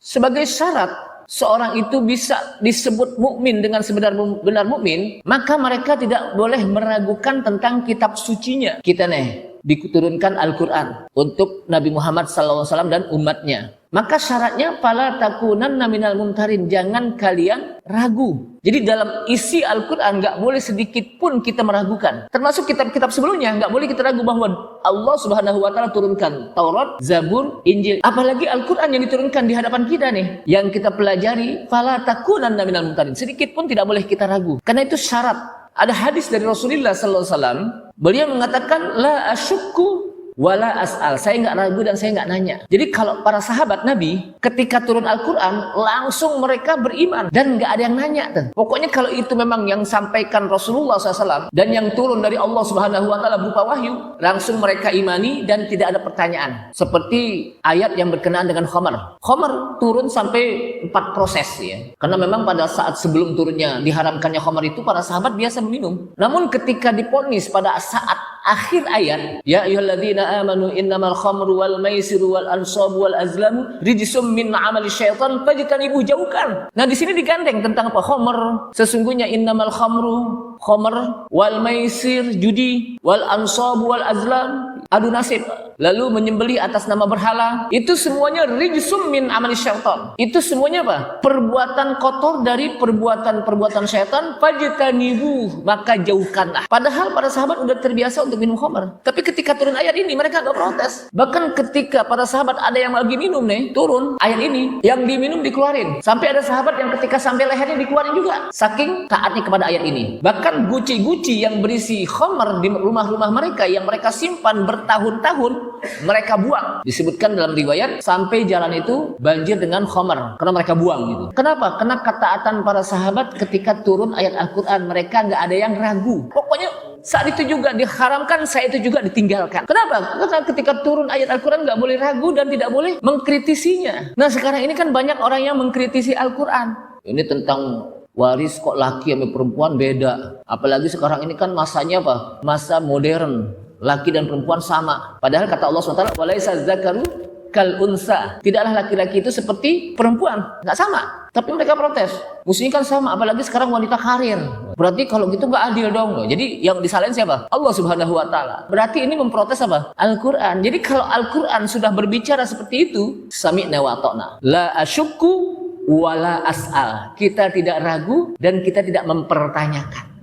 sebagai syarat seorang itu bisa disebut mukmin dengan sebenar-benar mukmin, maka mereka tidak boleh meragukan tentang kitab sucinya. Kita diturunkan Al-Quran untuk Nabi Muhammad SAW dan umatnya. Maka syaratnya fala takunanna minal mumtarin, jangan kalian ragu. Jadi dalam isi Al-Quran nggak boleh sedikit pun kita meragukan. Termasuk kitab-kitab sebelumnya nggak boleh kita ragu bahwa Allah Subhanahu Wa Taala turunkan Taurat, Zabur, Injil. Apalagi Al-Quran yang diturunkan di hadapan kita nih, yang kita pelajari, fala takunanna minal mumtarin. Sedikit pun tidak boleh kita ragu. Karena itu syarat. Ada hadis dari Rasulullah SAW. Beliau mengatakan la asyukku wala as'al, saya nggak ragu dan saya nggak nanya. Jadi kalau para sahabat Nabi ketika turun Al-Quran langsung mereka beriman dan nggak ada yang nanya tuh. Pokoknya kalau itu memang yang sampaikan Rasulullah SAW dan yang turun dari Allah Subhanahu Wa Taala berupa wahyu, langsung mereka imani dan tidak ada pertanyaan. Seperti ayat yang berkenaan dengan khamar. Khamar turun sampai 4 proses ya. Karena memang pada saat sebelum turunnya diharamkannya khamar itu para sahabat biasa meminum. Namun ketika diponis pada saat akhir ayat, ya ayyuhalladzina amanu innamal khamru wal maisiru wal ansabu wal azlamu rijsum min amali syaitan fajtanibu, jauhkan. Nah di sini digandeng tentang apa? Khamr. Sesungguhnya innamal khamru, khamr, wal maisir, judi, wal ansabu wal azlam, adu nasib, lalu menyembelih atas nama berhala, itu semuanya rijsum min amali syaitan. Itu semuanya apa? Perbuatan kotor dari perbuatan-perbuatan syaitan. Fajtanibu, maka jauhkanlah. Padahal para sahabat udah terbiasa untuk minum khamr. Tapi ketika turun ayat ini mereka nggak protes. Bahkan ketika para sahabat ada yang lagi minum nih, turun ayat ini, yang diminum dikeluarin. Sampai ada sahabat yang ketika sampai lehernya dikeluarin juga. Saking taatnya kepada ayat ini. Bahkan guci-guci yang berisi khamr di rumah-rumah mereka yang mereka simpan bertahun-tahun, mereka buang. Disebutkan dalam riwayat sampai jalan itu banjir dengan khamr karena mereka buang gitu. Kenapa? Karena ketaatan para sahabat ketika turun ayat Al-Quran, mereka nggak ada yang ragu. Pokoknya saat itu juga diharamkan, saat itu juga ditinggalkan. Kenapa? Karena ketika turun ayat Al-Quran nggak boleh ragu dan tidak boleh mengkritisinya. Nah sekarang ini kan banyak orang yang mengkritisi Al-Quran. Ini tentang waris kok laki sama perempuan beda. Apalagi sekarang ini kan masanya apa? Masa modern. Laki dan perempuan sama. Padahal kata Allah SWT, walaisa dzakaru kal unsa. Tidaklah laki-laki itu seperti perempuan. Nggak sama. Tapi mereka protes. Mestinya kan sama. Apalagi sekarang wanita karir. Berarti kalau gitu nggak adil dong. Jadi yang disalahin siapa? Allah Subhanahu Wa Taala. Berarti ini memprotes apa? Al-Quran. Jadi kalau Al-Quran sudah berbicara seperti itu, sami'na wa ata'na. La asyukku wala as'al. Kita tidak ragu dan kita tidak mempertanyakan.